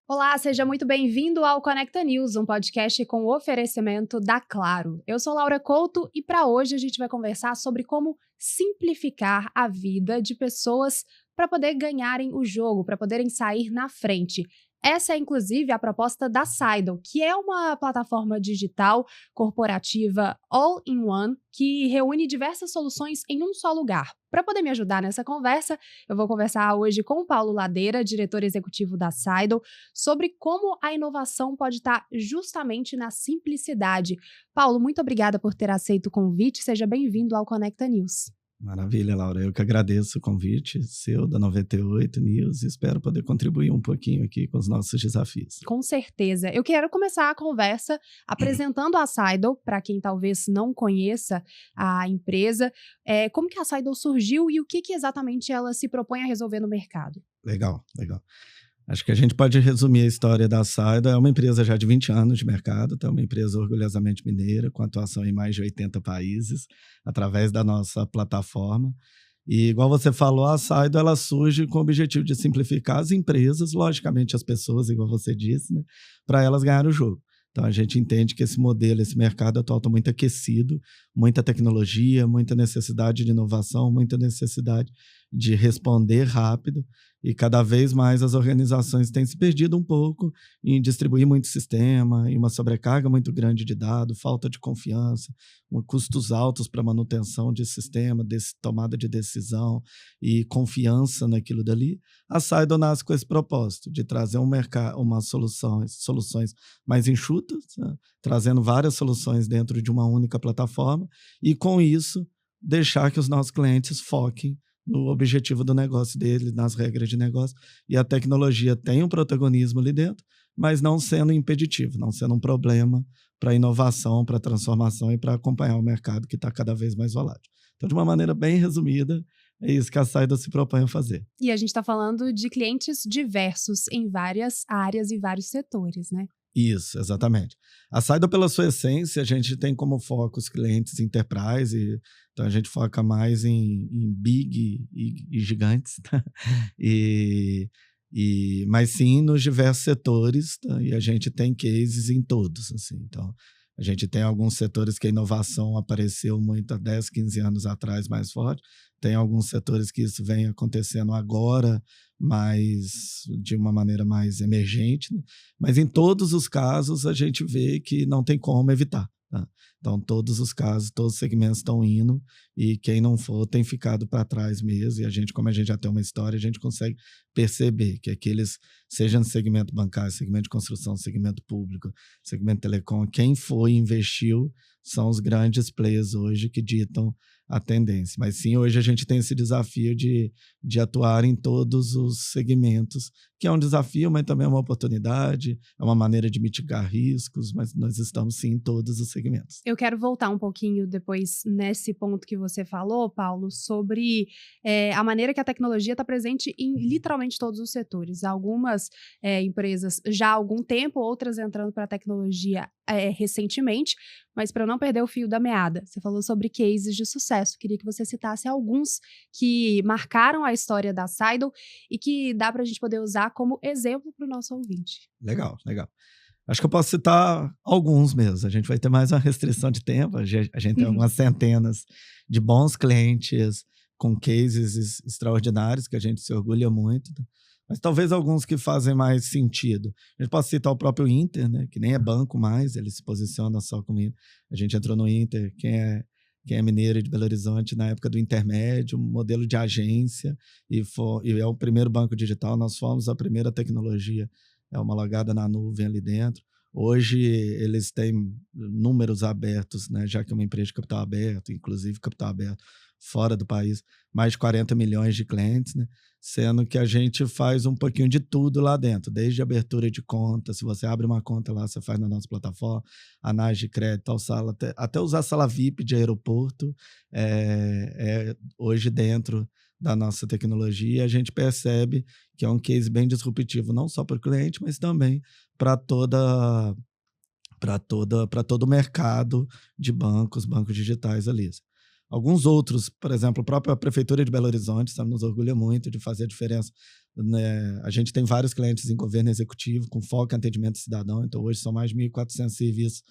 Olá, seja muito bem-vindo ao Conecta News, um podcast com oferecimento da Claro. Eu sou Laura Couto e para hoje a gente vai conversar sobre como simplificar a vida de pessoas para poder ganharem o jogo, para poderem sair na frente. Essa é, inclusive, a proposta da Seidel, que é uma plataforma digital corporativa all-in-one que reúne diversas soluções em um só lugar. Para poder me ajudar nessa conversa, eu vou conversar hoje com o Paulo Ladeira, diretor executivo da Seidel, sobre como a inovação pode estar justamente na simplicidade. Paulo, muito obrigada por ter aceito o convite. Seja bem-vindo ao Conecta News. Maravilha, Laura. Eu que agradeço o convite seu, da 98 News, e espero poder contribuir um pouquinho aqui com os nossos desafios. Com certeza. Eu quero começar a conversa apresentando a Seidel, para quem talvez não conheça a empresa. Como que a Seidel surgiu e o que exatamente ela se propõe a resolver no mercado? Legal. Acho que a gente pode resumir a história da Seidel. É uma empresa já de 20 anos de mercado, então é uma empresa orgulhosamente mineira, com atuação em mais de 80 países, através da nossa plataforma. E, igual você falou, a Seidel ela surge com o objetivo de simplificar as empresas, logicamente as pessoas, igual você disse, né, para elas ganharem o jogo. Então, a gente entende que esse modelo, esse mercado atual está muito aquecido, muita tecnologia, muita necessidade de inovação, muita necessidade de responder rápido, e cada vez mais as organizações têm se perdido um pouco em distribuir muito sistema, em uma sobrecarga muito grande de dados, falta de confiança, custos altos para manutenção de sistema, tomada de decisão e confiança naquilo dali. A Seidel nasce com esse propósito de trazer soluções mais enxutas, né? Trazendo várias soluções dentro de uma única plataforma e, com isso, deixar que os nossos clientes foquem no objetivo do negócio dele, nas regras de negócio. E a tecnologia tem um protagonismo ali dentro, mas não sendo impeditivo, não sendo um problema para a inovação, para a transformação e para acompanhar o mercado que está cada vez mais volátil. Então, de uma maneira bem resumida, é isso que a Seidel se propõe a fazer. E a gente está falando de clientes diversos em várias áreas e vários setores, né? Isso, exatamente. A Seidel, pela sua essência, a gente tem como foco os clientes enterprise, então a gente foca mais em big e gigantes, tá? Mas sim nos diversos setores, tá? E a gente tem cases em todos, assim. Então, a gente tem alguns setores que a inovação apareceu muito há 10, 15 anos atrás mais forte, tem alguns setores que isso vem acontecendo agora, mas de uma maneira mais emergente, né? Mas em todos os casos a gente vê que não tem como evitar, tá? Então, todos os casos, todos os segmentos estão indo e quem não for tem ficado para trás mesmo. E a gente, como a gente já tem uma história, a gente consegue perceber que aqueles, seja no segmento bancário, segmento de construção, segmento público, segmento telecom, quem foi e investiu são os grandes players hoje que ditam a tendência. Mas sim, hoje a gente tem esse desafio de atuar em todos os segmentos, que é um desafio, mas também é uma oportunidade, é uma maneira de mitigar riscos, mas nós estamos sim em todos os segmentos. Eu quero voltar um pouquinho depois nesse ponto que você falou, Paulo, sobre a maneira que a tecnologia está presente em literalmente todos os setores. Algumas empresas já há algum tempo, outras entrando para a tecnologia recentemente, mas para não perder o fio da meada, você falou sobre cases de sucesso. Queria que você citasse alguns que marcaram a história da Seidel e que dá para a gente poder usar como exemplo para o nosso ouvinte. Legal. Acho que eu posso citar alguns mesmo. A gente vai ter mais uma restrição de tempo. A gente tem algumas centenas de bons clientes com cases extraordinários que a gente se orgulha muito. Mas talvez alguns que fazem mais sentido. A gente pode citar o próprio Inter, né, que nem é banco mais, ele se posiciona só como Inter. A gente entrou no Inter, quem é mineiro de Belo Horizonte, na época do intermédio, um modelo de agência, e é o primeiro banco digital. Nós fomos a primeira tecnologia homologada na nuvem ali dentro. Hoje eles têm números abertos, né, já que é uma empresa de capital aberto, inclusive capital aberto fora do país, mais de 40 milhões de clientes, né, sendo que a gente faz um pouquinho de tudo lá dentro, desde abertura de conta. Se você abre uma conta lá, você faz na nossa plataforma, análise de crédito, até usar sala VIP de aeroporto, hoje dentro da nossa tecnologia. A gente percebe que é um case bem disruptivo, não só para o cliente, mas também para todo o mercado de bancos digitais ali. alguns outros, por exemplo, a própria Prefeitura de Belo Horizonte, sabe, nos orgulha muito de fazer a diferença. Né? A gente tem vários clientes em governo executivo com foco em atendimento cidadão, então hoje são mais de 1.400 serviços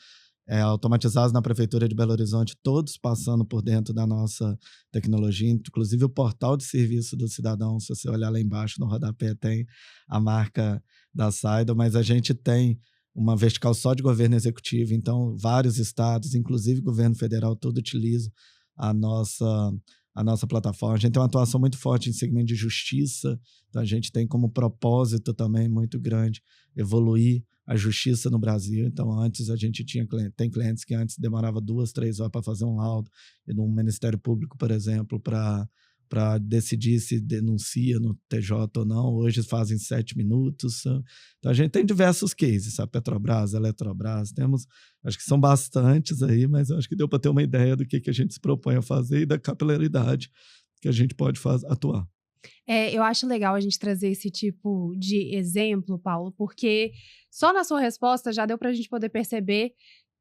automatizados na Prefeitura de Belo Horizonte, todos passando por dentro da nossa tecnologia, inclusive o portal de serviço do cidadão, se você olhar lá embaixo no rodapé tem a marca da Saido, mas a gente tem uma vertical só de governo executivo, então vários estados, inclusive governo federal, todo utiliza a nossa plataforma. A gente tem uma atuação muito forte em segmento de justiça, então a gente tem como propósito também muito grande evoluir a justiça no Brasil. Então, antes a gente tem clientes que antes demorava 2, 3 horas para fazer um laudo, e no Ministério Público, por exemplo, para decidir se denuncia no TJ ou não, hoje fazem 7 minutos. Então, a gente tem diversos cases, a Petrobras, a Eletrobras, acho que são bastantes aí, mas acho que deu para ter uma ideia do que a gente se propõe a fazer e da capilaridade que a gente pode atuar. Eu acho legal a gente trazer esse tipo de exemplo, Paulo, porque só na sua resposta já deu para a gente poder perceber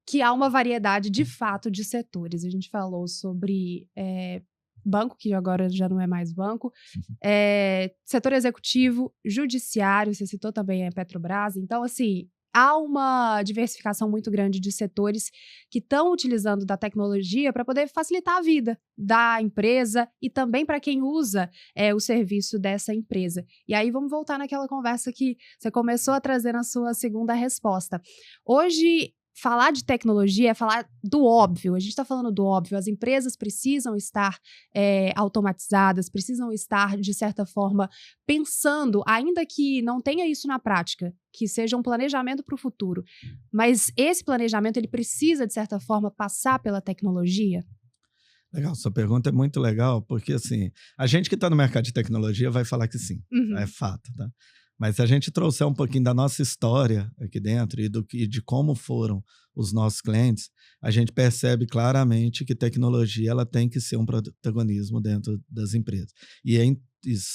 que há uma variedade de fato de setores. A gente falou sobre banco, que agora já não é mais banco, setor executivo, judiciário, você citou também a Petrobras. Então, assim, há uma diversificação muito grande de setores que estão utilizando da tecnologia para poder facilitar a vida da empresa e também para quem usa o serviço dessa empresa. E aí vamos voltar naquela conversa que você começou a trazer na sua segunda resposta. Hoje, falar de tecnologia é falar do óbvio. A gente está falando do óbvio. As empresas precisam estar automatizadas, precisam estar, de certa forma, pensando, ainda que não tenha isso na prática, que seja um planejamento para o futuro. Mas esse planejamento, ele precisa, de certa forma, passar pela tecnologia? Legal, sua pergunta é muito legal, porque assim, a gente que está no mercado de tecnologia vai falar que sim, é fato, tá? Mas se a gente trouxer um pouquinho da nossa história aqui dentro e de como foram os nossos clientes, a gente percebe claramente que tecnologia ela tem que ser um protagonismo dentro das empresas. E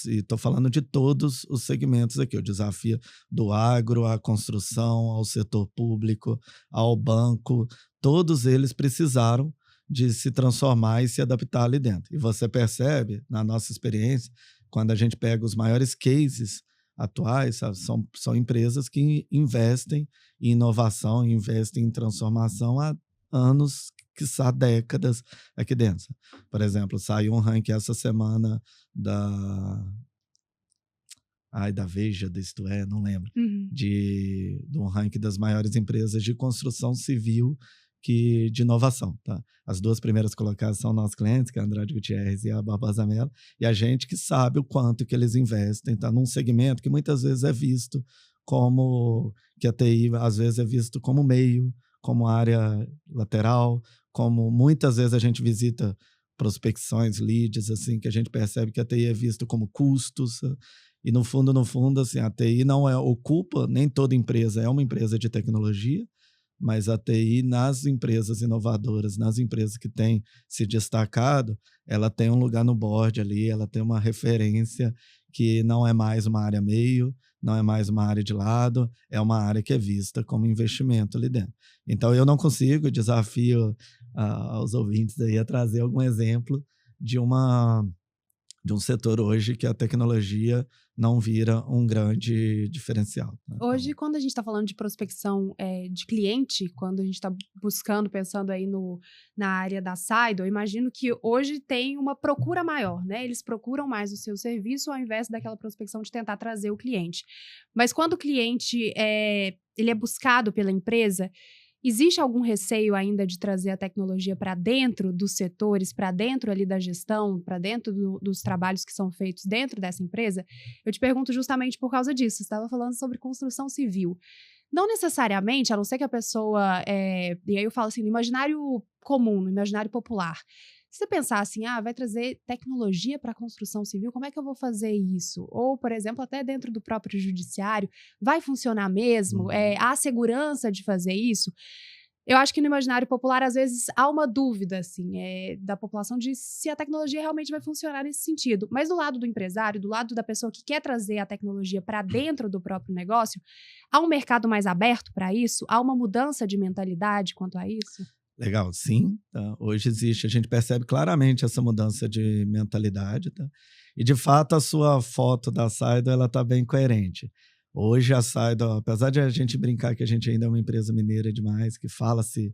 estou falando de todos os segmentos aqui, o desafio do agro, à construção, ao setor público, ao banco, todos eles precisaram de se transformar e se adaptar ali dentro. E você percebe, na nossa experiência, quando a gente pega os maiores cases atuais, sabe, são empresas que investem em inovação, investem em transformação há anos, quiçá décadas aqui dentro. Por exemplo, saiu um ranking essa semana da Veja, Isto É, não lembro, de um ranking das maiores empresas de construção civil de inovação, tá? As 2 primeiras colocadas são nossos clientes, que é a Andrade Gutierrez e a Barbosa Mello, e a gente que sabe o quanto que eles investem, tá? Num segmento que muitas vezes é visto como, que a TI às vezes é visto como meio, como área lateral, como muitas vezes a gente visita prospecções, leads, assim, que a gente percebe que a TI é visto como custos, e no fundo, assim, a TI não ocupa, nem toda empresa é uma empresa de tecnologia, mas a TI nas empresas inovadoras, nas empresas que têm se destacado, ela tem um lugar no board ali, ela tem uma referência que não é mais uma área meio, não é mais uma área de lado, é uma área que é vista como investimento ali dentro. Então, eu não consigo, desafio aos ouvintes aí a trazer algum exemplo de um setor hoje que a tecnologia não vira um grande diferencial. Né? Hoje, quando a gente está falando de prospecção de cliente, quando a gente está buscando, pensando aí na área da Saido, eu imagino que hoje tem uma procura maior, né? Eles procuram mais o seu serviço ao invés daquela prospecção de tentar trazer o cliente. Mas quando o cliente ele é buscado pela empresa, existe algum receio ainda de trazer a tecnologia para dentro dos setores, para dentro ali da gestão, para dentro dos trabalhos que são feitos dentro dessa empresa? Eu te pergunto justamente por causa disso. Você estava falando sobre construção civil. Não necessariamente, a não ser que a pessoa... e aí eu falo assim, no imaginário comum, no imaginário popular. Se você pensar assim, vai trazer tecnologia para a construção civil, como é que eu vou fazer isso? Ou, por exemplo, até dentro do próprio judiciário, vai funcionar mesmo? Há segurança de fazer isso? Eu acho que no imaginário popular, às vezes, há uma dúvida, assim, da população de se a tecnologia realmente vai funcionar nesse sentido. Mas do lado do empresário, do lado da pessoa que quer trazer a tecnologia para dentro do próprio negócio, há um mercado mais aberto para isso? Há uma mudança de mentalidade quanto a isso? Legal, sim. Tá? Hoje existe, a gente percebe claramente essa mudança de mentalidade. Tá? E, de fato, a sua foto da Saido está bem coerente. Hoje a Saido, apesar de a gente brincar que a gente ainda é uma empresa mineira demais, que fala-se,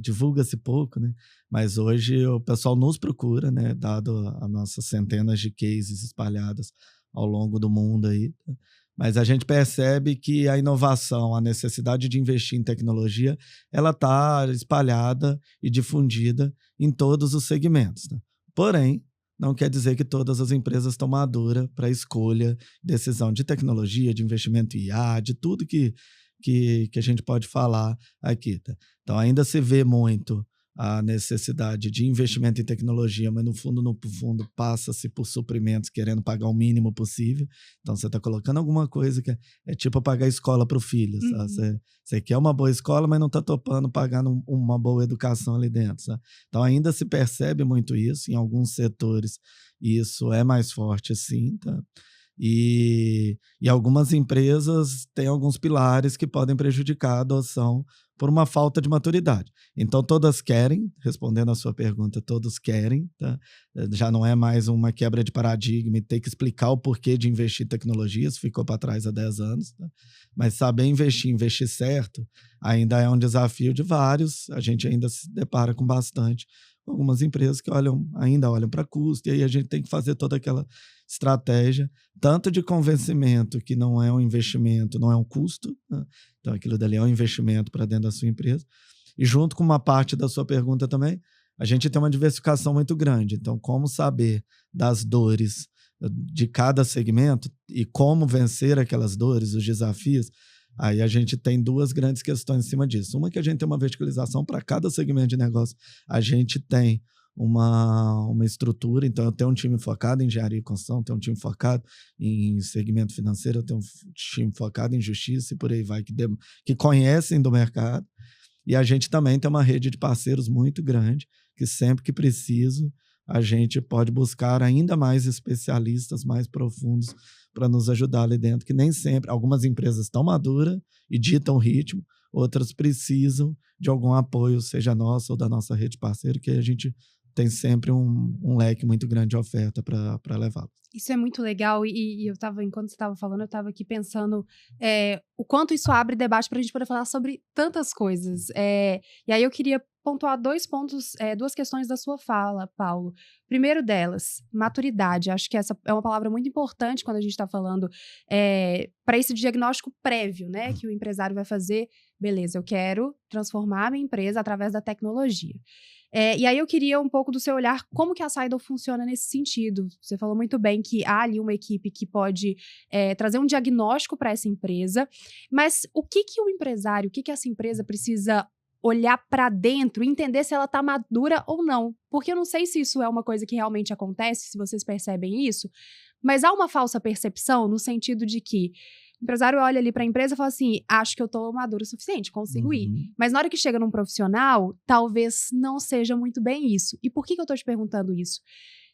divulga-se pouco, né? Mas hoje o pessoal nos procura, né? Dado as nossas centenas de cases espalhadas ao longo do mundo aí. Tá? Mas a gente percebe que a inovação, a necessidade de investir em tecnologia, ela está espalhada e difundida em todos os segmentos. Né? Porém, não quer dizer que todas as empresas estão maduras para escolha, decisão de tecnologia, de investimento em IA, de tudo que a gente pode falar aqui. Tá? Então, ainda se vê muito a necessidade de investimento em tecnologia, mas no fundo passa-se por suprimentos querendo pagar o mínimo possível. Então, você está colocando alguma coisa que é tipo pagar escola para o filho. Sabe? Você quer uma boa escola, mas não está topando pagar uma boa educação ali dentro. Sabe? Então, ainda se percebe muito isso. Em alguns setores, isso é mais forte, sim. Tá? E algumas empresas têm alguns pilares que podem prejudicar a adoção por uma falta de maturidade. Então, todas querem, respondendo a sua pergunta, todos querem, tá? Já não é mais uma quebra de paradigma e ter que explicar o porquê de investir em tecnologias, ficou para trás há 10 anos. Tá? Mas saber investir certo, ainda é um desafio de vários, a gente ainda se depara com bastante. Algumas empresas que ainda olham para custo, e aí a gente tem que fazer toda aquela estratégia, tanto de convencimento que não é um investimento, não é um custo, né? Então aquilo dali é um investimento para dentro da sua empresa, e junto com uma parte da sua pergunta também, a gente tem uma diversificação muito grande, então como saber das dores de cada segmento e como vencer aquelas dores, os desafios. Aí a gente tem duas grandes questões em cima disso. Uma que a gente tem uma verticalização para cada segmento de negócio. A gente tem uma estrutura, então eu tenho um time focado em engenharia e construção, eu tenho um time focado em segmento financeiro, eu tenho um time focado em justiça e por aí vai, que conhecem do mercado. E a gente também tem uma rede de parceiros muito grande, que sempre que preciso, a gente pode buscar ainda mais especialistas mais profundos para nos ajudar ali dentro, que nem sempre, algumas empresas estão maduras e ditam o ritmo, outras precisam de algum apoio, seja nosso ou da nossa rede de parceiro, que a gente tem sempre um leque muito grande de oferta para levá-lo. Isso é muito legal e enquanto você estava falando, eu estava aqui pensando o quanto isso abre debate para a gente poder falar sobre tantas coisas. E aí eu queria pontuar duas questões da sua fala, Paulo. Primeiro delas, maturidade. Acho que essa é uma palavra muito importante quando a gente está falando para esse diagnóstico prévio, né? Que o empresário vai fazer. Beleza, eu quero transformar a minha empresa através da tecnologia. E aí eu queria um pouco do seu olhar, como que a Saido funciona nesse sentido. Você falou muito bem que há ali uma equipe que pode trazer um diagnóstico para essa empresa, mas o que o empresário, o que essa empresa precisa olhar para dentro e entender se ela está madura ou não? Porque eu não sei se isso é uma coisa que realmente acontece, se vocês percebem isso, mas há uma falsa percepção no sentido de que o empresário olha ali para a empresa e fala assim, acho que eu estou maduro o suficiente, consigo ir. Mas na hora que chega num profissional, talvez não seja muito bem isso. E por que eu estou te perguntando isso?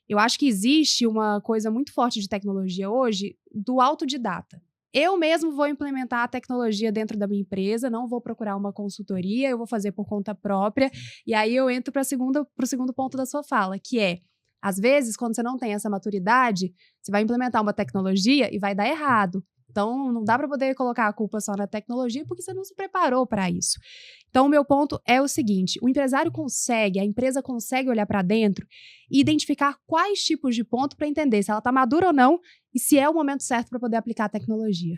Eu acho que existe uma coisa muito forte de tecnologia hoje do autodidata. Eu mesmo vou implementar a tecnologia dentro da minha empresa, não vou procurar uma consultoria, eu vou fazer por conta própria. E aí eu entro para o segundo ponto da sua fala, que é, às vezes, quando você não tem essa maturidade, você vai implementar uma tecnologia e vai dar errado. Então, não dá para poder colocar a culpa só na tecnologia porque você não se preparou para isso. Então, o meu ponto é o seguinte, o empresário a empresa consegue olhar para dentro e identificar quais tipos de ponto para entender se ela está madura ou não e se é o momento certo para poder aplicar a tecnologia.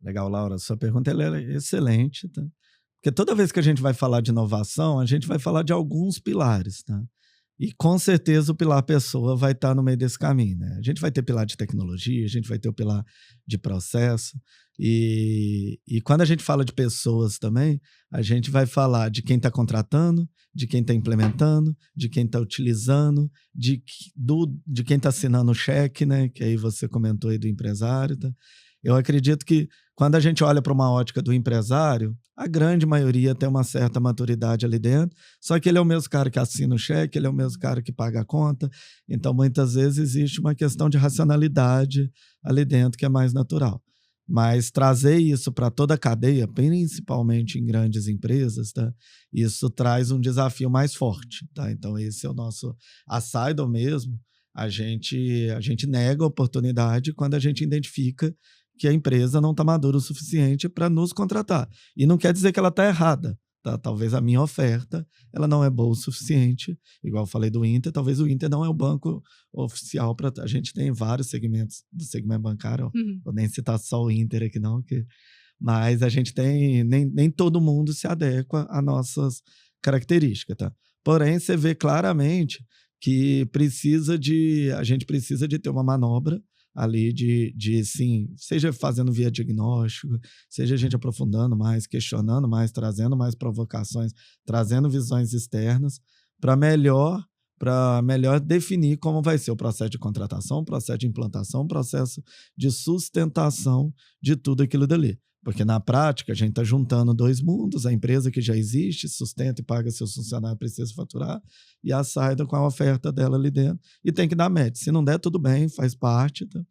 Legal, Laura. Sua pergunta ela é excelente, tá? Porque toda vez que a gente vai falar de inovação, a gente vai falar de alguns pilares, tá? E com certeza o pilar pessoa vai estar no meio desse caminho, né? A gente vai ter pilar de tecnologia, a gente vai ter o pilar de processo. E quando a gente fala de pessoas também, a gente vai falar de quem está contratando, de quem está implementando, de quem está utilizando, de quem está assinando o cheque, né? Que aí você comentou aí do empresário, tá? Eu acredito que quando a gente olha para uma ótica do empresário, a grande maioria tem uma certa maturidade ali dentro, só que ele é o mesmo cara que assina o cheque, ele é o mesmo cara que paga a conta, então muitas vezes existe uma questão de racionalidade ali dentro que é mais natural. Mas trazer isso para toda a cadeia, principalmente em grandes empresas, tá? Isso traz um desafio mais forte. Tá? Então, esse é o nosso... A Seidel mesmo, a gente nega a oportunidade quando a gente identifica que a empresa não está madura o suficiente para nos contratar. E não quer dizer que ela está errada. Tá? Talvez a minha oferta ela não é boa o suficiente, igual eu falei do Inter, talvez o Inter não é o banco oficial para... A gente tem vários segmentos do segmento bancário, vou nem citar só o Inter aqui não, mas a gente tem... Nem todo mundo se adequa às nossas características. Tá? Porém, você vê claramente que a gente precisa de ter uma manobra ali sim, seja fazendo via diagnóstico, seja a gente aprofundando mais, questionando mais, trazendo mais provocações, trazendo visões externas para melhor definir como vai ser o processo de contratação, o processo de implantação, o processo de sustentação de tudo aquilo dali. Porque na prática a gente está juntando dois mundos, a empresa que já existe, sustenta e paga seus funcionários, precisa faturar, e a Seidel com a oferta dela ali dentro, e tem que dar match. Se não der, tudo bem, faz parte, tá?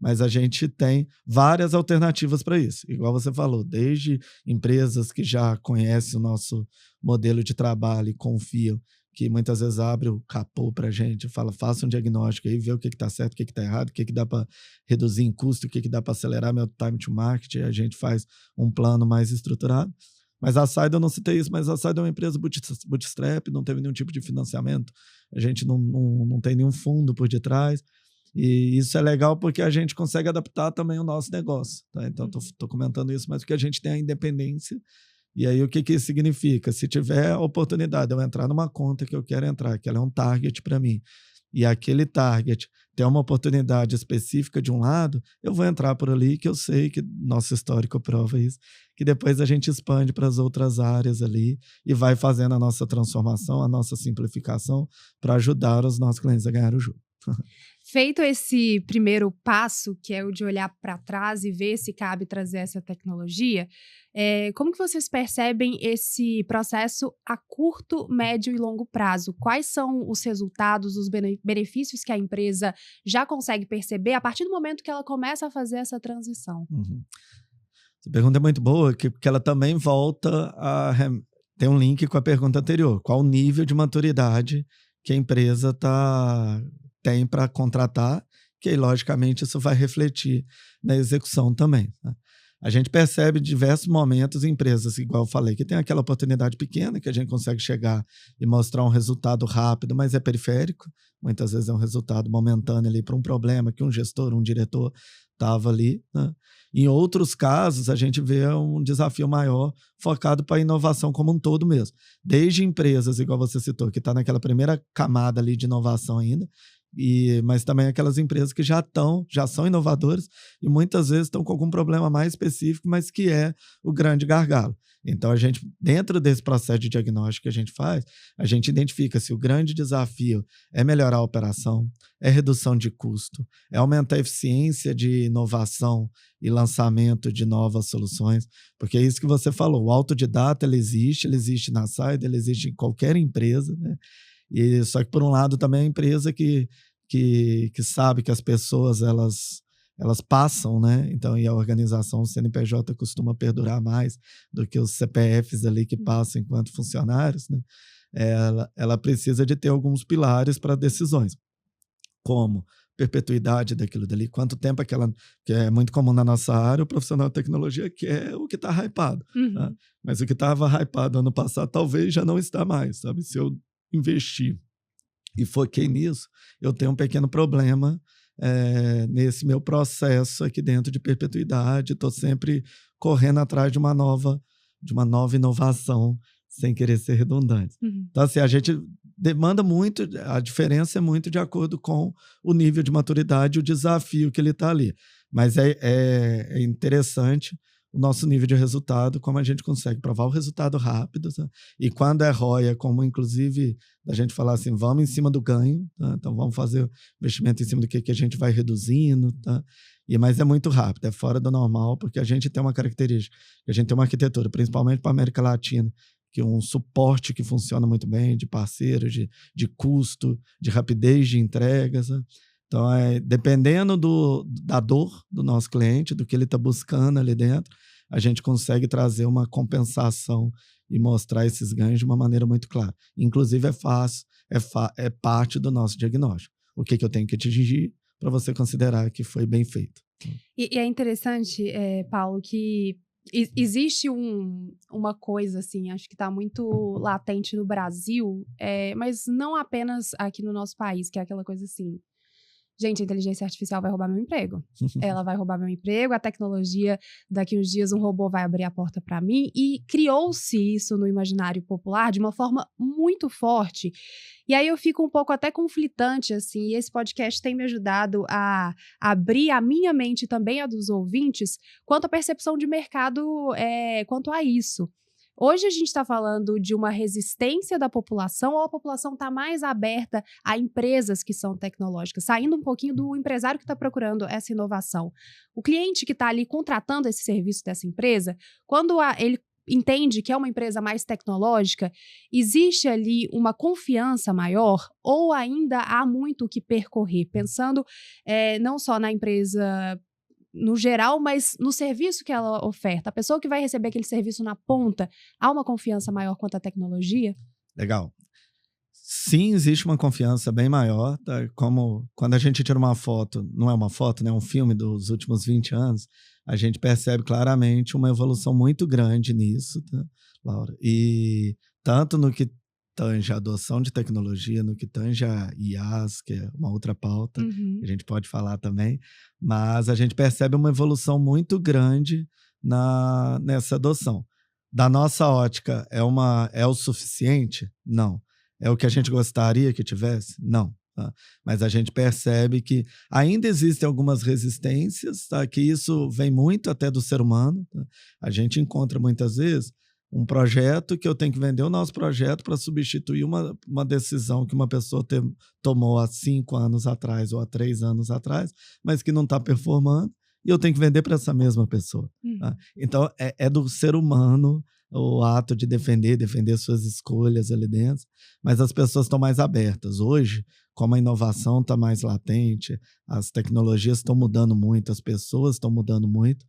Mas a gente tem várias alternativas para isso. Igual você falou, desde empresas que já conhecem o nosso modelo de trabalho e confiam, que muitas vezes abre o capô para a gente, fala, faça um diagnóstico aí, vê o que está certo, o que está errado, o que dá para reduzir em custo, o que dá para acelerar meu time to market, e a gente faz um plano mais estruturado. Mas a Seidel, eu não citei isso, mas a Seidel é uma empresa bootstrap, não teve nenhum tipo de financiamento, a gente não tem nenhum fundo por detrás, e isso é legal porque a gente consegue adaptar também o nosso negócio. Tá? Então, estou comentando isso, mas porque a gente tem a independência. E aí, o que isso significa? Se tiver a oportunidade de eu entrar numa conta que eu quero entrar, que ela é um target para mim, e aquele target tem uma oportunidade específica de um lado, eu vou entrar por ali, que eu sei que nosso histórico prova isso, que depois a gente expande para as outras áreas ali e vai fazendo a nossa transformação, a nossa simplificação para ajudar os nossos clientes a ganhar o jogo. Feito esse primeiro passo, que é o de olhar para trás e ver se cabe trazer essa tecnologia, como que vocês percebem esse processo a curto, médio e longo prazo? Quais são os resultados, os benefícios que a empresa já consegue perceber a partir do momento que ela começa a fazer essa transição? Essa pergunta é muito boa, porque ela também volta tem um link com a pergunta anterior. Qual o nível de maturidade que a empresa tem para contratar, que aí, logicamente, isso vai refletir na execução também. Tá? A gente percebe diversos momentos em empresas, igual eu falei, que tem aquela oportunidade pequena que a gente consegue chegar e mostrar um resultado rápido, mas é periférico. Muitas vezes é um resultado momentâneo ali para um problema que um gestor, um diretor estava ali. Né? Em outros casos, a gente vê um desafio maior focado para a inovação como um todo mesmo. Desde empresas, igual você citou, que está naquela primeira camada ali de inovação ainda, mas também aquelas empresas que já são inovadoras e muitas vezes estão com algum problema mais específico, mas que é o grande gargalo. Então, a gente, dentro desse processo de diagnóstico que a gente faz, a gente identifica se o grande desafio é melhorar a operação, é redução de custo, é aumentar a eficiência de inovação e lançamento de novas soluções, porque é isso que você falou, o autodidata ele existe na Seidel, ele existe em qualquer empresa, né? E só que, por um lado, também é a empresa que sabe que as pessoas elas passam, né? Então, e a organização, o CNPJ costuma perdurar mais do que os CPFs ali que passam enquanto funcionários, né? Ela precisa de ter alguns pilares para decisões, como perpetuidade daquilo dali, quanto tempo que é muito comum na nossa área, o profissional de tecnologia quer o que está hypado. Tá? Mas o que estava hypado ano passado talvez já não está mais, sabe? Se eu investir e foquei nisso, eu tenho um pequeno problema nesse meu processo aqui dentro de perpetuidade, estou sempre correndo atrás de uma nova inovação, sem querer ser redundante. Então, assim, a gente demanda muito, a diferença é muito de acordo com o nível de maturidade e o desafio que ele está ali. Mas é interessante o nosso nível de resultado, como a gente consegue provar o resultado rápido, tá? E quando é ROI, é como, inclusive, a gente falar assim, vamos em cima do ganho, tá? Então vamos fazer investimento em cima do que a gente vai reduzindo, tá? Mas é muito rápido, é fora do normal, porque a gente tem uma característica, a gente tem uma arquitetura, principalmente para a América Latina, que é um suporte que funciona muito bem, de parceiro, de custo, de rapidez de entregas, tá? Então, dependendo da dor do nosso cliente, do que ele está buscando ali dentro, a gente consegue trazer uma compensação e mostrar esses ganhos de uma maneira muito clara. Inclusive, é fácil, é parte do nosso diagnóstico. O que eu tenho que atingir para você considerar que foi bem feito. E é interessante, Paulo, que existe uma coisa, assim, acho que está muito latente no Brasil, mas não apenas aqui no nosso país, que é aquela coisa assim, gente, a inteligência artificial vai roubar meu emprego. Ela vai roubar meu emprego, a tecnologia, daqui uns dias um robô vai abrir a porta para mim. E criou-se isso no imaginário popular de uma forma muito forte. E aí eu fico um pouco até conflitante, assim, e esse podcast tem me ajudado a abrir a minha mente e também a dos ouvintes quanto à percepção de mercado quanto a isso. Hoje a gente está falando de uma resistência da população ou a população está mais aberta a empresas que são tecnológicas, saindo um pouquinho do empresário que está procurando essa inovação. O cliente que está ali contratando esse serviço dessa empresa, quando ele entende que é uma empresa mais tecnológica, existe ali uma confiança maior ou ainda há muito o que percorrer, pensando não só na empresa no geral, mas no serviço que ela oferta. A pessoa que vai receber aquele serviço na ponta, há uma confiança maior quanto à tecnologia? Legal. Sim, existe uma confiança bem maior, tá? Como quando a gente tira uma foto, não é uma foto, né? É um filme dos últimos 20 anos, a gente percebe claramente uma evolução muito grande nisso, tá, Laura? E tanto no que tange a adoção de tecnologia, no que tange a IaaS, que é uma outra pauta, que a gente pode falar também, mas a gente percebe uma evolução muito grande nessa adoção. Da nossa ótica, é o suficiente? Não. É o que a gente gostaria que tivesse? Não. Tá? Mas a gente percebe que ainda existem algumas resistências, tá? Que isso vem muito até do ser humano. Tá? A gente encontra muitas vezes um projeto que eu tenho que vender o nosso projeto para substituir uma decisão que uma pessoa tomou há 5 anos atrás ou há 3 anos atrás, mas que não está performando, e eu tenho que vender para essa mesma pessoa. Tá? Então, é do ser humano o ato de defender suas escolhas ali dentro, mas as pessoas estão mais abertas. Hoje, como a inovação está mais latente, as tecnologias estão mudando muito, as pessoas estão mudando muito,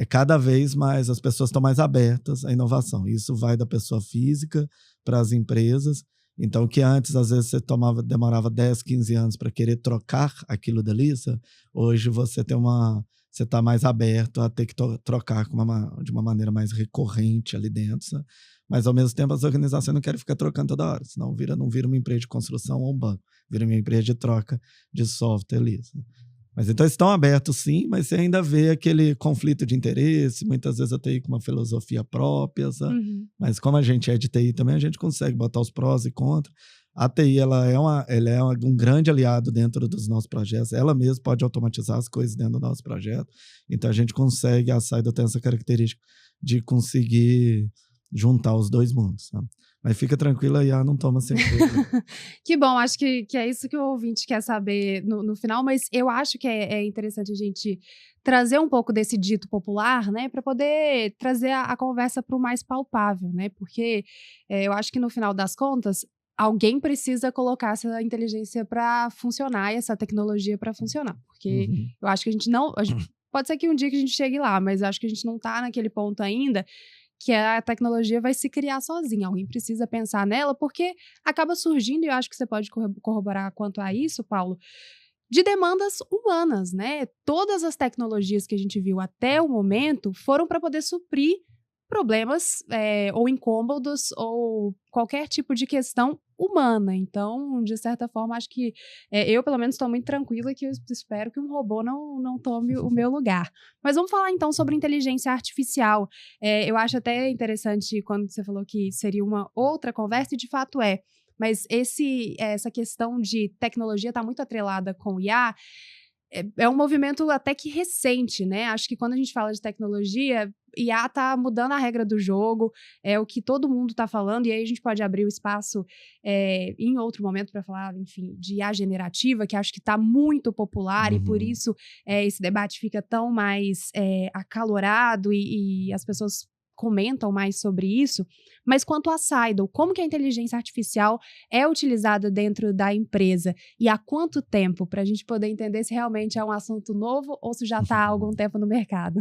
cada vez mais as pessoas estão mais abertas à inovação. Isso vai da pessoa física para as empresas. Então, que antes, às vezes, demorava 10, 15 anos para querer trocar aquilo dali, hoje você está mais aberto a ter que trocar de uma maneira mais recorrente ali dentro. Sabe? Mas, ao mesmo tempo, as organizações não querem ficar trocando toda hora, senão não vira uma empresa de construção ou um banco, vira uma empresa de troca de software ali. Sabe? Mas então estão abertos sim, mas você ainda vê aquele conflito de interesse, muitas vezes a TI com uma filosofia própria, sabe? Mas como a gente é de TI também, a gente consegue botar os prós e contras. A TI ela é um grande aliado dentro dos nossos projetos, ela mesma pode automatizar as coisas dentro do nosso projeto, então a gente consegue, a Saido tem essa característica de conseguir juntar os dois mundos, sabe? Mas fica tranquila, a IA não toma sempre. Que bom, acho que é isso que o ouvinte quer saber no final, mas eu acho que é interessante a gente trazer um pouco desse dito popular, né, para poder trazer a conversa para o mais palpável, né, porque eu acho que no final das contas, alguém precisa colocar essa inteligência para funcionar e essa tecnologia para funcionar, porque eu acho que pode ser que um dia que a gente chegue lá, mas acho que a gente não está naquele ponto ainda que a tecnologia vai se criar sozinha. Alguém precisa pensar nela, porque acaba surgindo, e eu acho que você pode corroborar quanto a isso, Paulo, de demandas humanas, né? Todas as tecnologias que a gente viu até o momento foram para poder suprir problemas ou incômodos ou qualquer tipo de questão humana. Então, de certa forma, acho que eu, pelo menos, estou muito tranquila que eu espero que um robô não tome o meu lugar. Mas vamos falar, então, sobre inteligência artificial. Eu acho até interessante quando você falou que seria uma outra conversa, e de fato é. Mas essa questão de tecnologia está muito atrelada com o IA. É um movimento até que recente, né? Acho que quando a gente fala de tecnologia, IA está mudando a regra do jogo, é o que todo mundo está falando, e aí a gente pode abrir o espaço em outro momento para falar, enfim, de IA generativa, que acho que está muito popular, e por isso esse debate fica tão mais acalorado, e as pessoas comentam mais sobre isso, mas quanto a Seidel, como que a inteligência artificial é utilizada dentro da empresa e há quanto tempo, para a gente poder entender se realmente é um assunto novo ou se já está há algum tempo no mercado.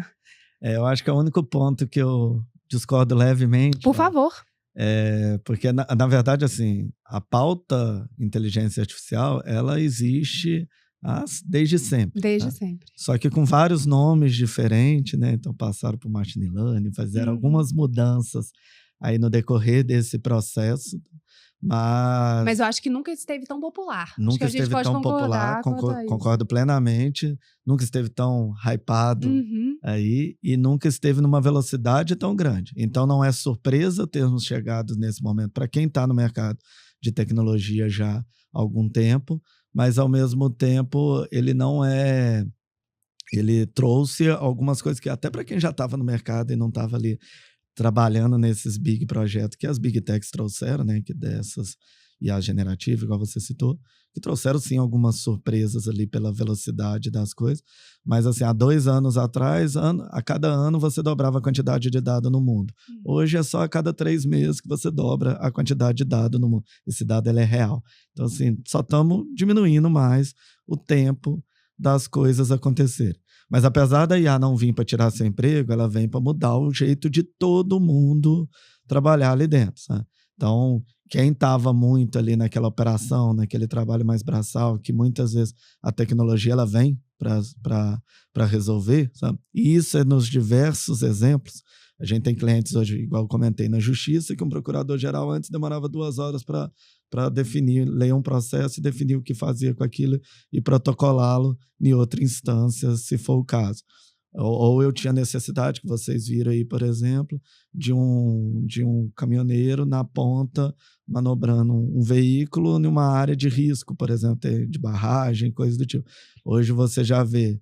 Eu acho que é o único ponto que eu discordo levemente. Por favor. Porque, na verdade, assim, a pauta inteligência artificial, ela existe desde sempre. Desde sempre. Só que com vários nomes diferentes, né? Então passaram por machine learning, fizeram algumas mudanças aí no decorrer desse processo. Mas eu acho que nunca esteve tão popular. Nunca acho que a gente esteve pode tão popular, concordo plenamente. Nunca esteve tão hypado aí e nunca esteve numa velocidade tão grande. Então não é surpresa termos chegado nesse momento para quem está no mercado de tecnologia já há algum tempo, mas ao mesmo tempo ele não é... Ele trouxe algumas coisas que até para quem já estava no mercado e não estava ali trabalhando nesses big projetos que as big techs trouxeram, né, que dessas IA generativa, igual você citou, que trouxeram sim algumas surpresas ali pela velocidade das coisas, mas assim, há 2 anos atrás, a cada ano você dobrava a quantidade de dado no mundo. Hoje é só a cada 3 meses que você dobra a quantidade de dado no mundo. Esse dado ele é real. Então assim, só estamos diminuindo mais o tempo das coisas acontecerem. Mas apesar da IA não vir para tirar seu emprego, ela vem para mudar o jeito de todo mundo trabalhar ali dentro, sabe? Então, quem estava muito ali naquela operação, naquele trabalho mais braçal, que muitas vezes a tecnologia ela vem para resolver, sabe? E isso é nos diversos exemplos. A gente tem clientes hoje, igual eu comentei, na justiça, que um procurador-geral antes demorava 2 horas para definir, ler um processo e definir o que fazia com aquilo e protocolá-lo em outra instância, se for o caso. Ou eu tinha necessidade, que vocês viram aí, por exemplo, de um caminhoneiro na ponta manobrando um veículo em uma área de risco, por exemplo, de barragem, coisas do tipo. Hoje você já vê,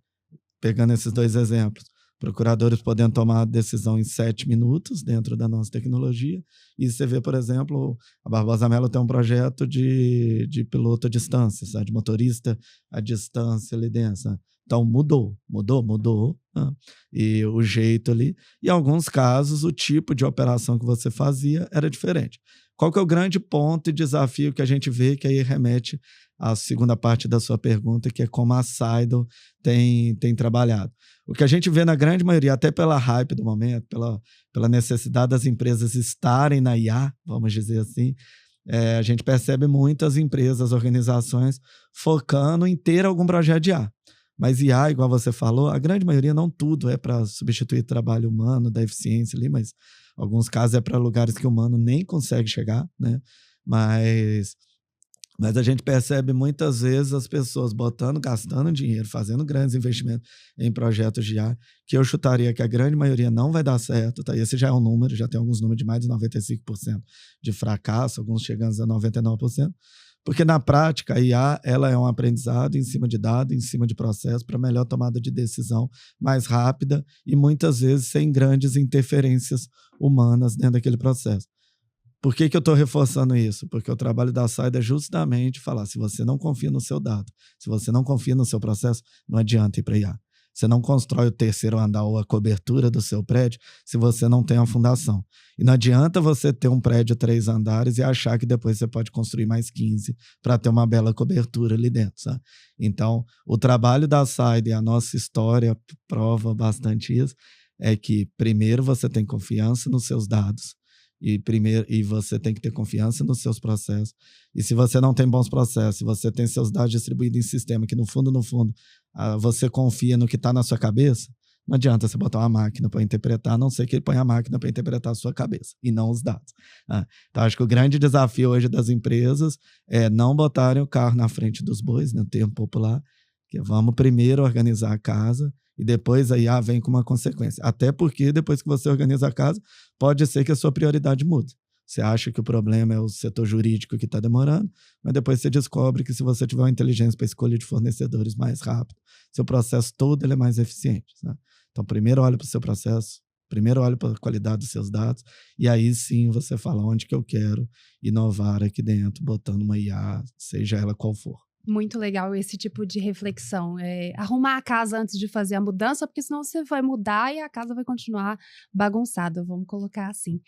pegando esses 2 exemplos, procuradores podendo tomar decisão em 7 minutos dentro da nossa tecnologia. E você vê, por exemplo, a Barbosa Mello tem um projeto de piloto à distância, sabe? De motorista à distância ali dentro. Sabe? Então, mudou. Né? E o jeito ali. E em alguns casos, o tipo de operação que você fazia era diferente. Qual que é o grande ponto e desafio que a gente vê, que aí remete à segunda parte da sua pergunta, que é como a Seidel tem trabalhado. O que a gente vê na grande maioria, até pela hype do momento, pela necessidade das empresas estarem na IA, vamos dizer assim, a gente percebe muitas empresas, organizações focando em ter algum projeto de IA. Mas IA, igual você falou, a grande maioria, não tudo é para substituir trabalho humano, da eficiência ali, mas em alguns casos é para lugares que o humano nem consegue chegar, né? Mas a gente percebe muitas vezes as pessoas gastando dinheiro, fazendo grandes investimentos em projetos de IA, que eu chutaria que a grande maioria não vai dar certo, tá? Esse já é um número, já tem alguns números de mais de 95% de fracasso, alguns chegando a 99%, porque na prática a IA ela é um aprendizado em cima de dados, em cima de processo, para melhor tomada de decisão mais rápida e muitas vezes sem grandes interferências humanas dentro daquele processo. Por que eu estou reforçando isso? Porque o trabalho da Seidel é justamente falar, se você não confia no seu dado, se você não confia no seu processo, não adianta ir para IA. Você não constrói o 3º andar ou a cobertura do seu prédio se você não tem uma fundação. E não adianta você ter um prédio 3 andares e achar que depois você pode construir mais 15 para ter uma bela cobertura ali dentro, sabe? Então, o trabalho da Seidel e a nossa história prova bastante isso, é que primeiro você tem confiança nos seus dados, e você tem que ter confiança nos seus processos. E se você não tem bons processos, se você tem seus dados distribuídos em sistema que no fundo, você confia no que está na sua cabeça, não adianta você botar uma máquina para interpretar, a não ser que ele ponha a máquina para interpretar a sua cabeça e não os dados. Então, acho que o grande desafio hoje das empresas é não botarem o carro na frente dos bois, no termo popular, que vamos primeiro organizar a casa e depois a IA vem com uma consequência. Até porque depois que você organiza a casa, pode ser que a sua prioridade mude. Você acha que o problema é o setor jurídico que está demorando, mas depois você descobre que se você tiver uma inteligência para escolha de fornecedores mais rápido, seu processo todo ele é mais eficiente. Né? Então, primeiro olha para o seu processo, primeiro olha para a qualidade dos seus dados, e aí sim você fala onde que eu quero inovar aqui dentro, botando uma IA, seja ela qual for. Muito legal esse tipo de reflexão. Arrumar a casa antes de fazer a mudança, porque senão você vai mudar e a casa vai continuar bagunçada, vamos colocar assim.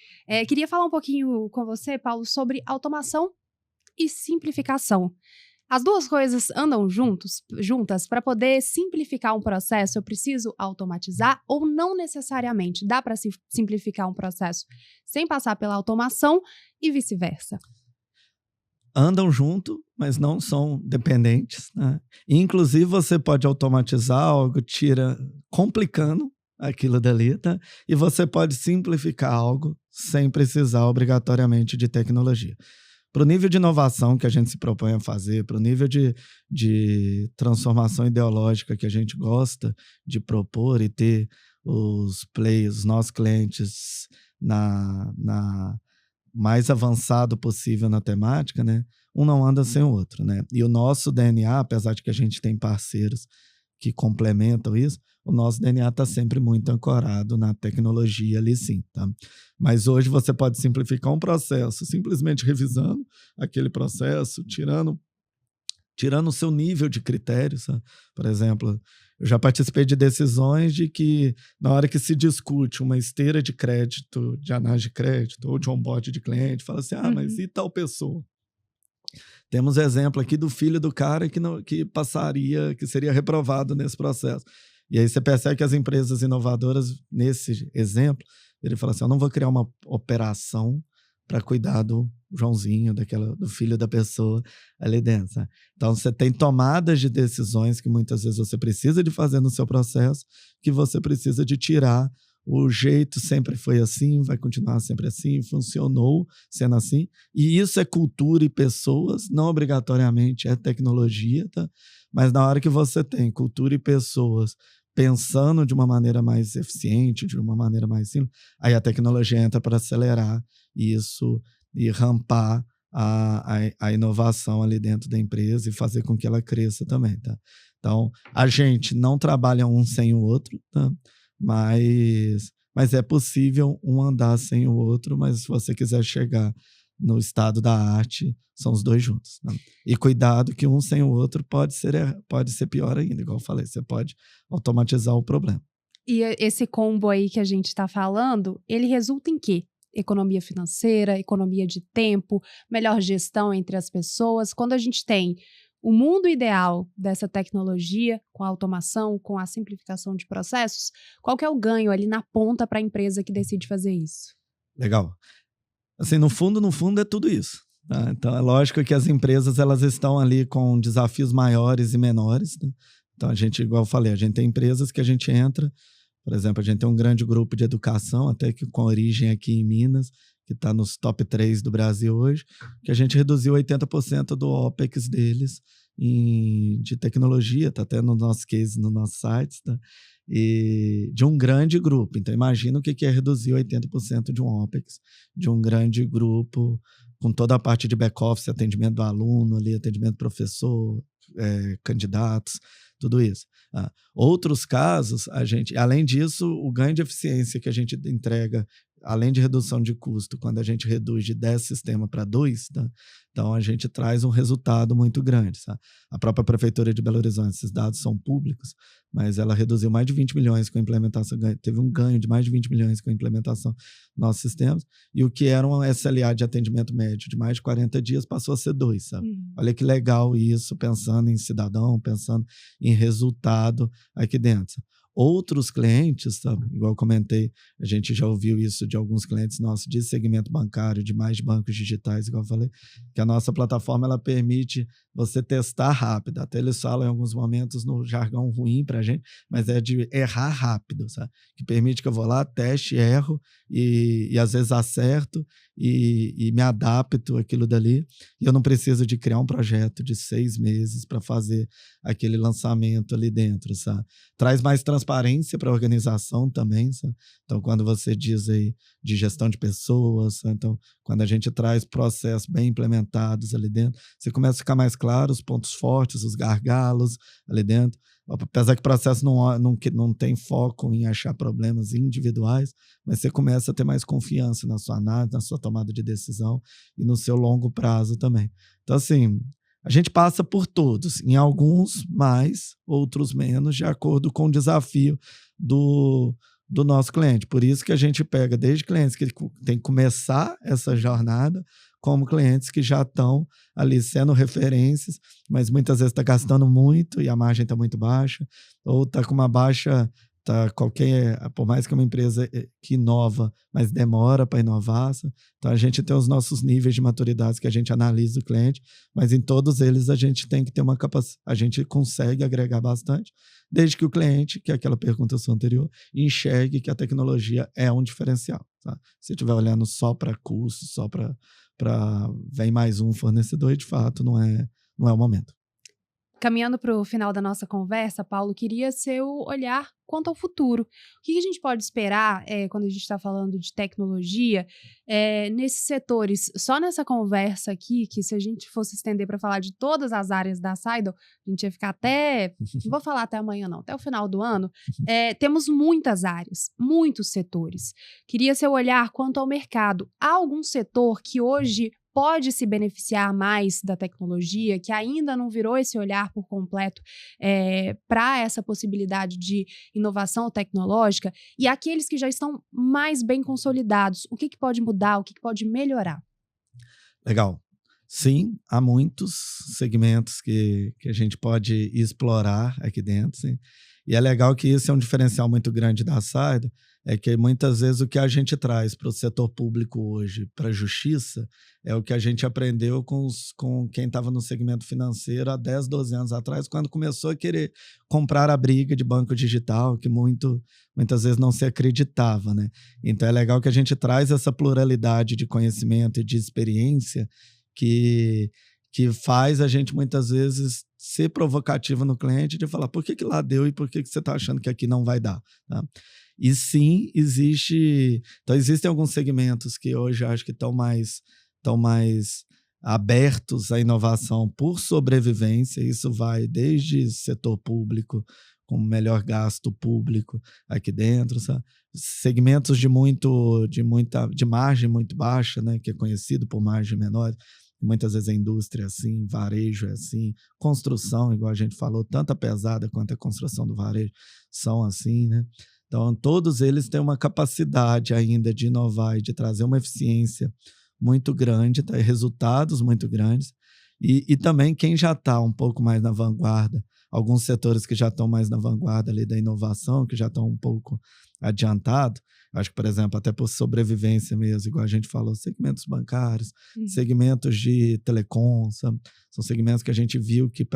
Queria falar um pouquinho com você, Paulo, sobre automação e simplificação. As duas coisas andam juntas para poder simplificar um processo. Eu preciso automatizar ou não necessariamente? Dá para simplificar um processo sem passar pela automação e vice-versa? Andam junto, mas não são dependentes, né? Inclusive, você pode automatizar algo, complicando aquilo dali, tá? E você pode simplificar algo sem precisar obrigatoriamente de tecnologia. Para o nível de inovação que a gente se propõe a fazer, para o nível de transformação ideológica que a gente gosta de propor e ter os nossos clientes na mais avançado possível na temática, né? Um não anda sem o outro, né? E o nosso DNA, apesar de que a gente tem parceiros que complementam isso, o nosso DNA está sempre muito ancorado na tecnologia ali sim, tá? Mas hoje você pode simplificar um processo simplesmente revisando aquele processo, tirando o seu nível de critérios, sabe? Por exemplo, eu já participei de decisões de que na hora que se discute uma esteira de crédito, de análise de crédito ou de onboard de cliente, fala assim, mas e tal pessoa? Temos exemplo aqui do filho do cara que seria reprovado nesse processo. E aí você percebe que as empresas inovadoras, nesse exemplo, ele fala assim, eu não vou criar uma operação para cuidar do Joãozinho, do filho da pessoa ali dentro. Sabe? Então, você tem tomadas de decisões que muitas vezes você precisa de fazer no seu processo, que você precisa de tirar. O jeito sempre foi assim, vai continuar sempre assim, funcionou sendo assim. E isso é cultura e pessoas, não obrigatoriamente é tecnologia, tá? Mas na hora que você tem cultura e pessoas pensando de uma maneira mais eficiente, de uma maneira mais simples, aí a tecnologia entra para acelerar isso e rampar a inovação ali dentro da empresa e fazer com que ela cresça também, tá? Então, a gente não trabalha um sem o outro, tá? Mas é possível um andar sem o outro, mas se você quiser chegar no estado da arte, são os dois juntos. Né? E cuidado que um sem o outro pode ser pior ainda, igual eu falei, você pode automatizar o problema. E esse combo aí que a gente está falando, ele resulta em quê? Economia financeira, economia de tempo, melhor gestão entre as pessoas. Quando a gente tem o mundo ideal dessa tecnologia, com a automação, com a simplificação de processos, qual que é o ganho ali na ponta para a empresa que decide fazer isso? Legal. Assim, no fundo é tudo isso. Tá? Então, é lógico que as empresas elas estão ali com desafios maiores e menores. Né? Então, igual eu falei, a gente tem empresas que a gente entra, por exemplo, a gente tem um grande grupo de educação, até que com origem aqui em Minas, que está nos top 3 do Brasil hoje, que a gente reduziu 80% do OPEX deles de tecnologia, está até no nosso case, no nosso site, tá? E de um grande grupo. Então, imagina o que é reduzir 80% de um OPEX, de um grande grupo, com toda a parte de back-office, atendimento do aluno, ali, atendimento do professor, candidatos, tudo isso. Outros casos, além disso, o ganho de eficiência que a gente entrega, além de redução de custo, quando a gente reduz de 10 sistemas para 2, tá? Então a gente traz um resultado muito grande. Tá? A própria Prefeitura de Belo Horizonte, esses dados são públicos, mas ela reduziu mais de 20 milhões com a implementação, teve um ganho de mais de 20 milhões com a implementação dos nossos sistemas, e o que era um SLA de atendimento médio de mais de 40 dias passou a ser 2, sabe? Olha que legal isso, pensando em cidadão, pensando em resultado aqui dentro. Outros clientes, sabe? Igual eu comentei, a gente já ouviu isso de alguns clientes nossos de segmento bancário, de mais bancos digitais, igual eu falei, que a nossa plataforma ela permite você testar rápido. Até eles falam em alguns momentos no jargão ruim para a gente, mas é de errar rápido, sabe? Que permite que eu vou lá, teste, erro e às vezes acerto e me adapto àquilo dali. E eu não preciso de criar um projeto de 6 meses para fazer aquele lançamento ali dentro, sabe? Traz mais transparência para a organização também, sabe? Então, quando você diz aí de gestão de pessoas, sabe? Então, quando a gente traz processos bem implementados ali dentro, você começa a ficar mais claro os pontos fortes, os gargalos ali dentro. Apesar que o processo não tem foco em achar problemas individuais, mas você começa a ter mais confiança na sua análise, na sua tomada de decisão e no seu longo prazo também. Então, assim, A gente passa por todos, em alguns mais, outros menos, de acordo com o desafio do nosso cliente. Por isso que a gente pega desde clientes que tem que começar essa jornada, como clientes que já estão ali sendo referências, mas muitas vezes está gastando muito e a margem está muito baixa, ou está com uma baixa, por mais que uma empresa que inova, mas demora para inovar. Então a gente tem os nossos níveis de maturidade que a gente analisa o cliente, mas em todos eles a gente tem que ter uma capacidade, a gente consegue agregar bastante, desde que o cliente, que é aquela pergunta sua anterior, enxergue que a tecnologia é um diferencial. Tá? Se estiver olhando só para custo, só para vem mais um fornecedor, de fato não é o momento. Caminhando para o final da nossa conversa, Paulo, queria seu olhar quanto ao futuro. O que a gente pode esperar quando a gente está falando de tecnologia nesses setores? Só nessa conversa aqui, que se a gente fosse estender para falar de todas as áreas da Seidl, a gente ia ficar até, não vou falar até amanhã não, até o final do ano, temos muitas áreas, muitos setores. Queria seu olhar quanto ao mercado. Há algum setor que hoje pode se beneficiar mais da tecnologia, que ainda não virou esse olhar por completo para essa possibilidade de inovação tecnológica, e aqueles que já estão mais bem consolidados, o que pode mudar, o que pode melhorar? Legal. Sim, há muitos segmentos que a gente pode explorar aqui dentro, sim. E é legal que isso é um diferencial muito grande da Seidl, é que muitas vezes o que a gente traz para o setor público hoje, para a justiça, é o que a gente aprendeu com quem estava no segmento financeiro há 10, 12 anos atrás, quando começou a querer comprar a briga de banco digital, que muitas vezes não se acreditava, né? Então é legal que a gente traz essa pluralidade de conhecimento e de experiência que faz a gente muitas vezes ser provocativo no cliente, de falar por que lá deu e por que você está achando que aqui não vai dar, tá? E sim, existem alguns segmentos que hoje acho que estão mais abertos à inovação por sobrevivência. Isso vai desde setor público, com melhor gasto público aqui dentro, sabe? Segmentos de margem muito baixa, né, que é conhecido por margem menor. Muitas vezes a indústria é assim, varejo é assim, construção, igual a gente falou, tanto a pesada quanto a construção do varejo são assim, né? Então, todos eles têm uma capacidade ainda de inovar e de trazer uma eficiência muito grande, tá? Resultados muito grandes. E também quem já está um pouco mais na vanguarda, alguns setores que já estão mais na vanguarda ali da inovação, que já estão um pouco adiantados. Acho que, por exemplo, até por sobrevivência mesmo, igual a gente falou, segmentos bancários, segmentos de telecom, sabe? São segmentos que a gente viu que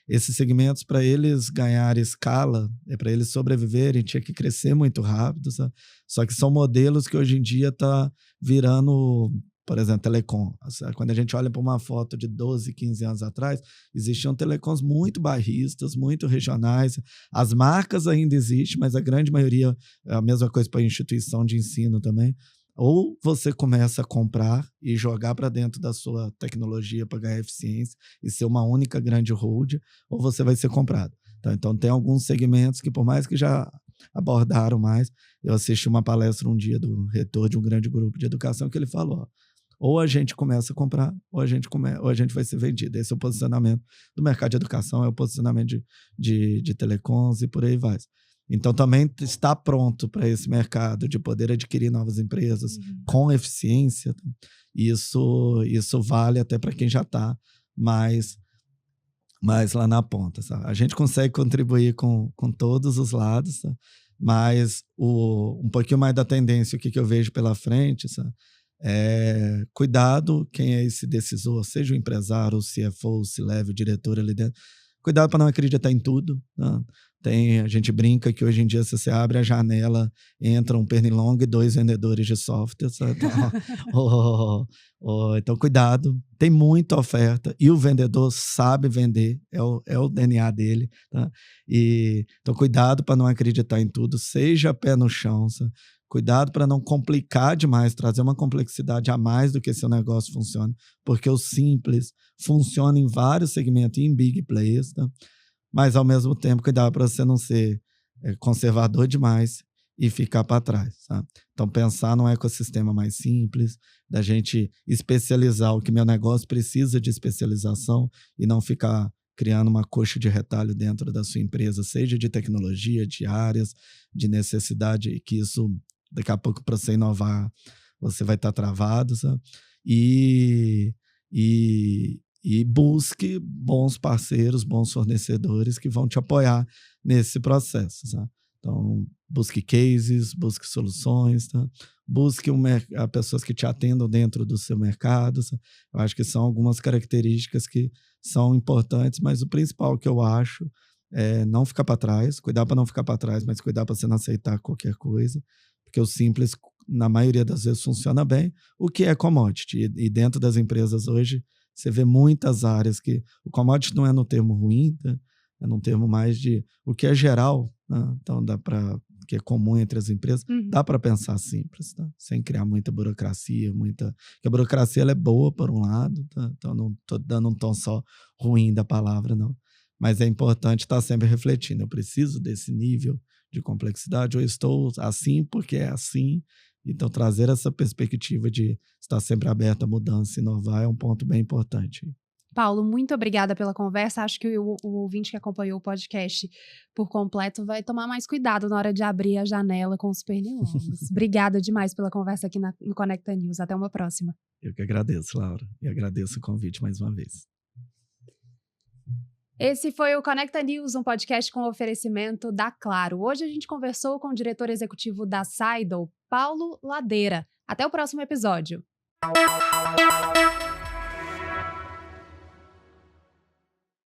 esses segmentos, para eles ganharem escala, para eles sobreviverem, tinha que crescer muito rápido, sabe? Só que são modelos que hoje em dia está virando, por exemplo, telecom. Quando a gente olha para uma foto de 12, 15 anos atrás, existiam telecoms muito bairristas, muito regionais. As marcas ainda existem, mas a grande maioria é a mesma coisa para a instituição de ensino também. Ou você começa a comprar e jogar para dentro da sua tecnologia para ganhar eficiência e ser uma única grande hold, ou você vai ser comprado. Então tem alguns segmentos que, por mais que já abordaram mais, eu assisti uma palestra um dia do reitor de um grande grupo de educação que ele falou, ou a gente começa a comprar, ou a gente vai ser vendido. Esse é o posicionamento do mercado de educação, é o posicionamento de telecoms e por aí vai. Então, também está pronto para esse mercado de poder adquirir novas empresas com eficiência. Isso vale até para quem já está mais lá na ponta. Sabe? A gente consegue contribuir com todos os lados, sabe? Mas um pouquinho mais da tendência, o que eu vejo pela frente, sabe? Cuidado quem é esse decisor, seja o empresário, o CFO, o C-level, o diretor ali dentro. Cuidado para não acreditar em tudo. Né? A gente brinca que hoje em dia, se você abre a janela, entra um pernilongo e 2 vendedores de software. Então, cuidado. Tem muita oferta e o vendedor sabe vender, é o DNA dele. Tá? Então, cuidado para não acreditar em tudo. Seja pé no chão. Sabe? Cuidado para não complicar demais, trazer uma complexidade a mais do que seu negócio funciona, porque o simples funciona em vários segmentos e em big players, tá? Mas, ao mesmo tempo, cuidado para você não ser conservador demais e ficar para trás. Tá? Então, pensar num ecossistema mais simples, da gente especializar o que meu negócio precisa de especialização e não ficar criando uma coxa de retalho dentro da sua empresa, seja de tecnologia, de áreas, de necessidade, que isso, daqui a pouco, para você inovar, você vai estar travado, sabe? E busque bons parceiros, bons fornecedores que vão te apoiar nesse processo, sabe? Então, busque cases, busque soluções, tá? Busque pessoas que te atendam dentro do seu mercado. Sabe? Eu acho que são algumas características que são importantes, mas o principal que eu acho é não ficar para trás, cuidar para não ficar para trás, mas cuidar para você não aceitar qualquer coisa, porque o simples, na maioria das vezes, funciona bem, o que é commodity. E dentro das empresas hoje, você vê muitas áreas que o commodity não é no termo ruim, tá? É num termo mais de o que é geral, né? Então dá para, que é comum entre as empresas, dá para pensar simples, tá? Sem criar muita burocracia, que a burocracia ela é boa por um lado, tá? Então não estou dando um tom só ruim da palavra, não. Mas é importante estar sempre refletindo. Eu preciso desse nível de complexidade, ou estou assim porque é assim. Então trazer essa perspectiva de estar sempre aberto à mudança e inovar é um ponto bem importante. Paulo, muito obrigada pela conversa. Acho que o ouvinte que acompanhou o podcast por completo vai tomar mais cuidado na hora de abrir a janela com os pernilongos. Obrigada demais pela conversa aqui no Conecta News. Até uma próxima. Eu que agradeço, Laura. E agradeço o convite mais uma vez. Esse foi o Conecta News, um podcast com oferecimento da Claro. Hoje a gente conversou com o diretor executivo da Seidel, Paulo Ladeira. Até o próximo episódio.